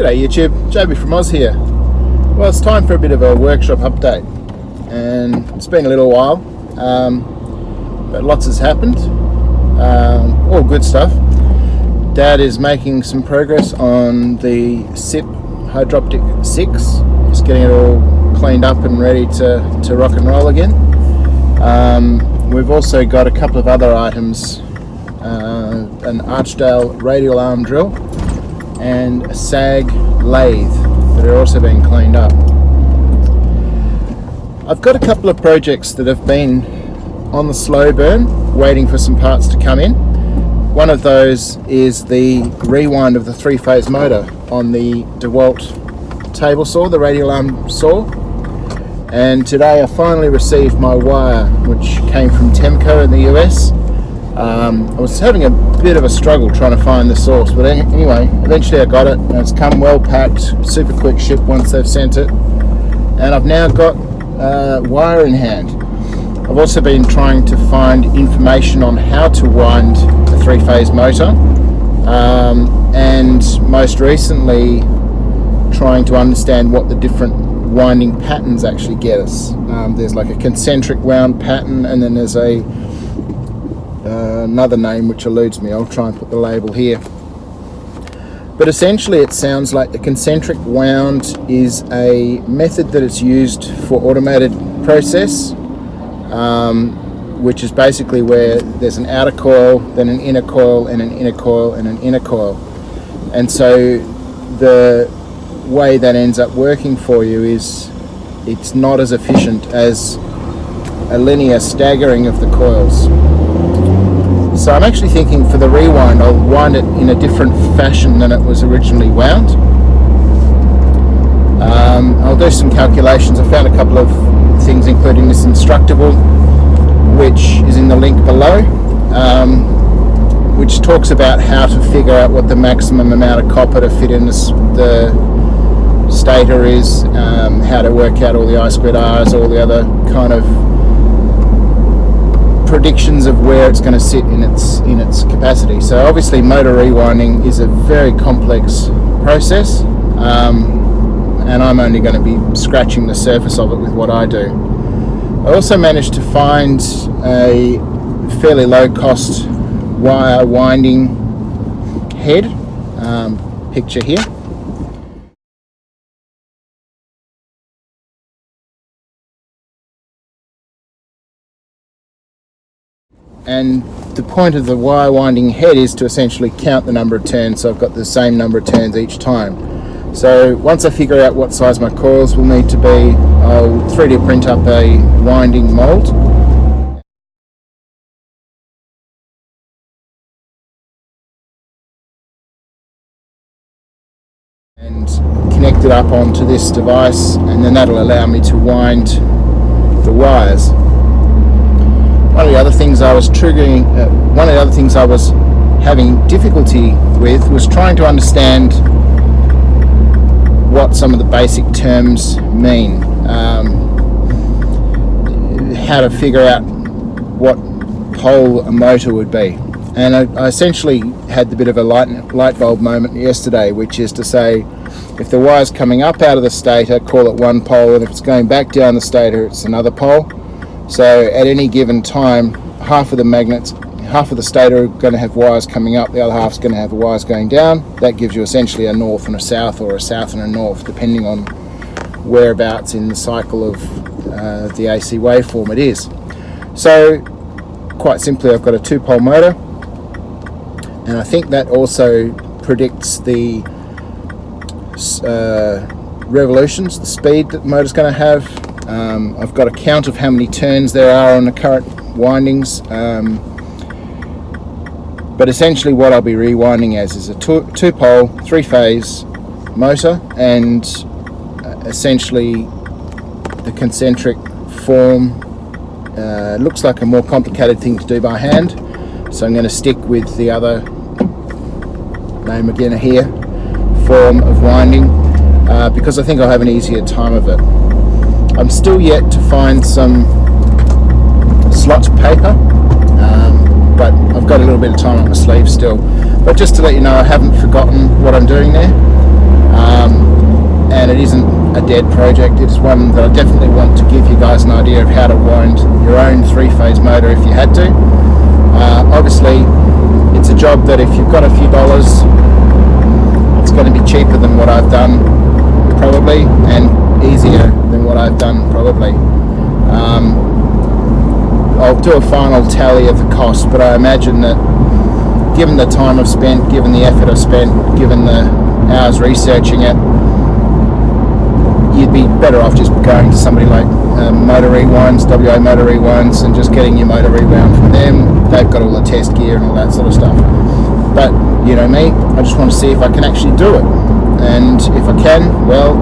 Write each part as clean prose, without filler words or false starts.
G'day YouTube, Joby from Oz here. Well, it's time for a bit of a workshop update, and it's been a little while, but lots has happened, all good stuff. Dad is making some progress on the SIP Hydroptic 6, just getting it all cleaned up and ready to rock and roll again. We've also got a couple of other items, an Archdale radial arm drill and a SAG lathe that are also being cleaned up. I've got a couple of projects that have been on the slow burn, waiting for some parts to come in. One of those is the rewind of the three-phase motor on the DeWalt table saw, the radial arm saw. And today I finally received my wire, which came from Temco in the US. I was having a bit of a struggle trying to find the source, but anyway, eventually I got it, and it's come well packed, super quick ship once they've sent it, and I've now got wire in hand. I've also been trying to find information on how to wind a three-phase motor, and most recently trying to understand what the different winding patterns actually get us. There's like a concentric wound pattern, and then there's another name which eludes me. I'll try and put the label here. But essentially it sounds like the concentric wound is a method that is used for automated process, which is basically where there's an outer coil, then an inner coil, and an inner coil, and an inner coil. And so the way that ends up working for you is it's not as efficient as a linear staggering of the coils. So I'm actually thinking for the rewind I'll wind it in a different fashion than it was originally wound. I'll do some calculations. I found a couple of things, including this Instructable, which is in the link below, which talks about how to figure out what the maximum amount of copper to fit in the stator is, how to work out all the I2Rs, all the other kind of predictions of where it's going to sit in its capacity. So obviously motor rewinding is a very complex process, and I'm only going to be scratching the surface of it with what I do. I also managed to find a fairly low cost wire winding head, picture here. And the point of the wire winding head is to essentially count the number of turns, so I've got the same number of turns each time. So once I figure out what size my coils will need to be, I'll 3D print up a winding mold and connect it up onto this device, and then that'll allow me to wind the wires. One of the other things I was having difficulty with was trying to understand what some of the basic terms mean, how to figure out what pole a motor would be. And I essentially had a bit of a light bulb moment yesterday, which is to say, if the wire's coming up out of the stator, call it one pole, and if it's going back down the stator, it's another pole. So at any given time, half of the stator are going to have wires coming up, the other half's going to have wires going down. That gives you essentially a north and a south, or a south and a north, depending on whereabouts in the cycle of the AC waveform it is. So quite simply, I've got a 2-pole motor, and I think that also predicts the revolutions, the speed that the motor's going to have. I've got a count of how many turns there are on the current windings, but essentially what I'll be rewinding as is a 2-pole, 3-phase motor, and essentially the concentric form looks like a more complicated thing to do by hand, so I'm going to stick with the other name again here, form of winding, because I think I'll have an easier time of it. I'm still yet to find some slot paper, but I've got a little bit of time on my sleeve still. But just to let you know, I haven't forgotten what I'm doing there. and it isn't a dead project. It's one that I definitely want to give you guys an idea of how to wind your own 3-phase motor if you had to. Obviously, it's a job that if you've got a few dollars, it's going to be cheaper than what I've done probably, and easier than what I've done probably. I'll do a final tally of the cost, but I imagine that given the time I've spent, given the effort I've spent, given the hours researching it, you'd be better off just going to somebody like Motor Rewinds, WA Motor Rewinds, and just getting your motor rewound from them. They've got all the test gear and all that sort of stuff. But you know me, I just want to see if I can actually do it, and if I can, well,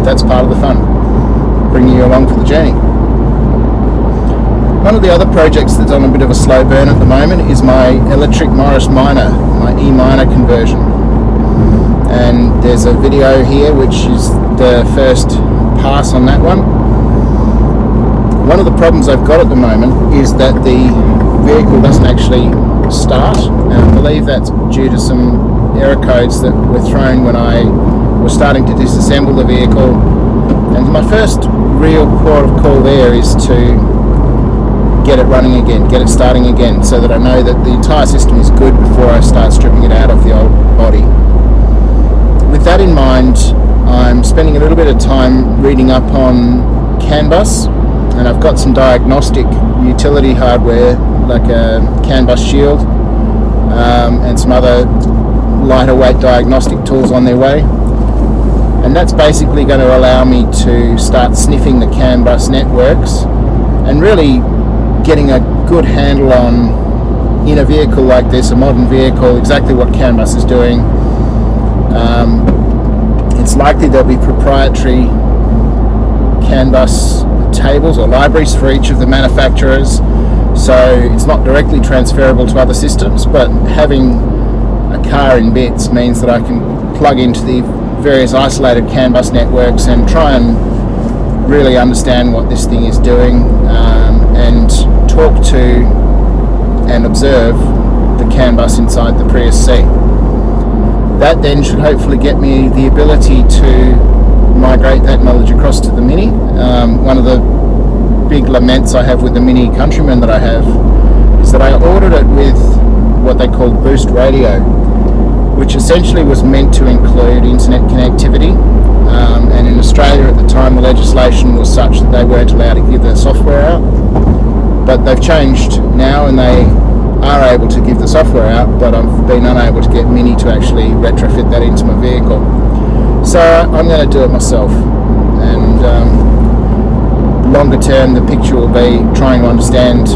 that's part of the fun, bringing you along for the journey. One of the other projects that's on a bit of a slow burn at the moment is my electric Morris Minor, my E-Minor conversion. And there's a video here which is the first pass on that one. One of the problems I've got at the moment is that the vehicle doesn't actually start, and I believe that's due to some error codes that were thrown when I was starting to disassemble the vehicle. And my first real port of call there is to get it running again, get it starting again, so that I know that the entire system is good before I start stripping it out of the old body. With that in mind, I'm spending a little bit of time reading up on CAN bus, and I've got some diagnostic utility hardware like a CAN bus shield and some other lighter weight diagnostic tools on their way. And that's basically going to allow me to start sniffing the CAN bus networks and really getting a good handle on, in a vehicle like this, a modern vehicle, exactly what CAN bus is doing. It's likely there'll be proprietary CAN bus tables or libraries for each of the manufacturers, so it's not directly transferable to other systems, but having a car in bits means that I can plug into the various isolated CAN bus networks and try and really understand what this thing is doing, and talk to and observe the CAN bus inside the Prius C. That then should hopefully get me the ability to migrate that knowledge across to the Mini. One of the big laments I have with the Mini Countryman that I have is that I ordered it with what they call Boost Radio, which essentially was meant to include internet connectivity, and in Australia at the time the legislation was such that they weren't allowed to give their software out, but they've changed now and they are able to give the software out, but I've been unable to get Mini to actually retrofit that into my vehicle. So I'm going to do it myself, and longer term the picture will be trying to understand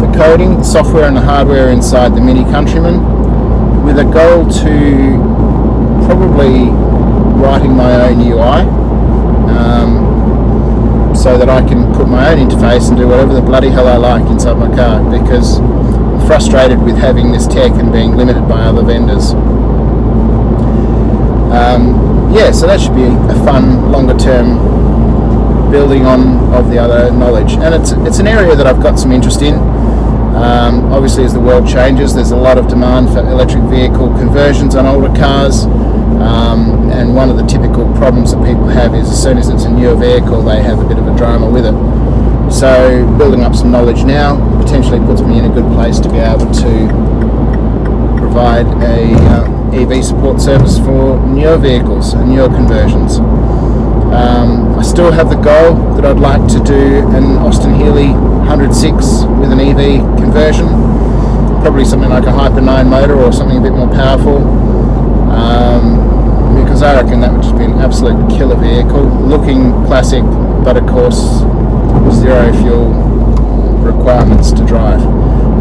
the coding, the software and the hardware inside the Mini Countryman, with a goal to probably writing my own UI, so that I can put my own interface and do whatever the bloody hell I like inside my car, because I'm frustrated with having this tech and being limited by other vendors. Yeah, so that should be a fun longer term building on of the other knowledge, and it's an area that I've got some interest in. Obviously, as the world changes, there's a lot of demand for electric vehicle conversions on older cars, and one of the typical problems that people have is as soon as it's a newer vehicle, they have a bit of a drama with it. So building up some knowledge now potentially puts me in a good place to be able to provide a EV support service for newer vehicles and newer conversions. I still have the goal that I'd like to do an Austin Healey 106 with an EV conversion, probably something like a Hyper 9 motor or something a bit more powerful, because I reckon that would just be an absolute killer vehicle, looking classic, but of course zero fuel requirements to drive.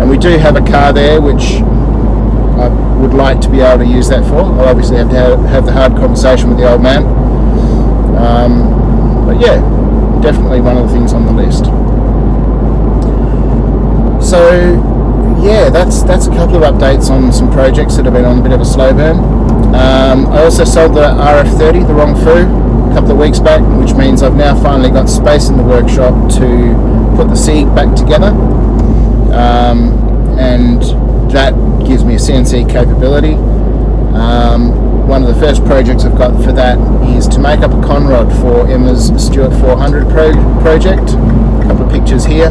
And we do have a car there which I would like to be able to use that for. I'll obviously have to have the hard conversation with the old man, but yeah, definitely one of the things on the list. So yeah, that's a couple of updates on some projects that have been on a bit of a slow burn. I also sold the RF30, the Rongfu, a couple of weeks back, which means I've now finally got space in the workshop to put the Sieg back together, and that gives me a CNC capability. one of the first projects I've got for that is to make up a conrod for Emma's Stuart 400 project. A couple of pictures here.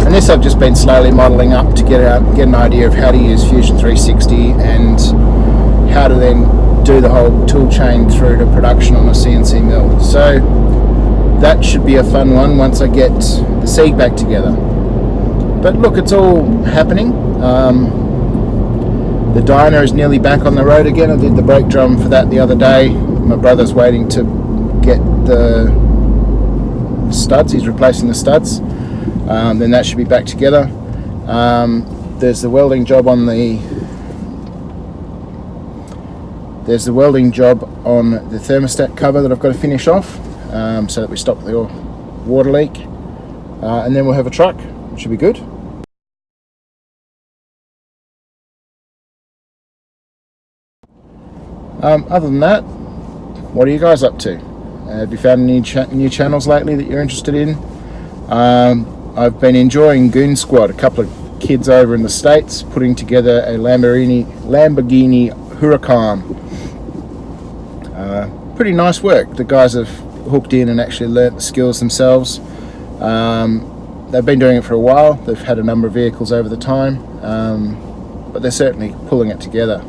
And this I've just been slowly modelling up to get an idea of how to use Fusion 360 and how to then do the whole tool chain through to production on a CNC mill. So that should be a fun one once I get the seed back together. But look, it's all happening. The dyno is nearly back on the road again. I did the brake drum for that the other day. My brother's waiting to get the studs. He's replacing the studs. Then that should be back together. There's the welding job on the thermostat cover that I've got to finish off, so that we stop the water leak, and then we'll have a truck, which should be good. Other than that, what are you guys up to? Have you found any new channels lately that you're interested in? I've been enjoying Goon Squad, a couple of kids over in the States putting together a Lamborghini Huracan. Pretty nice work. The guys have hooked in and actually learnt the skills themselves. They've been doing it for a while. They've had a number of vehicles over the time, but they're certainly pulling it together.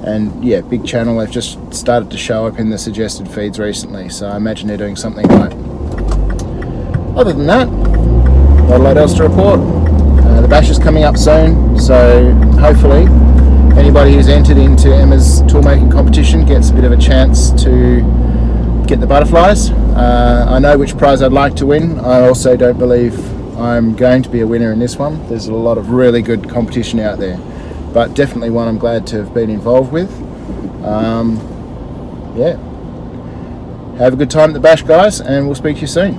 And yeah, big channel. They've just started to show up in the suggested feeds recently, so I imagine they're doing something right. Other than that, not a lot else to report. The bash is coming up soon, so hopefully anybody who's entered into Emma's toolmaking competition gets a bit of a chance to get the butterflies. I know which prize I'd like to win. I also don't believe I'm going to be a winner in this one. There's a lot of really good competition out there, but definitely one I'm glad to have been involved with. Yeah, have a good time at the bash, guys, and we'll speak to you soon.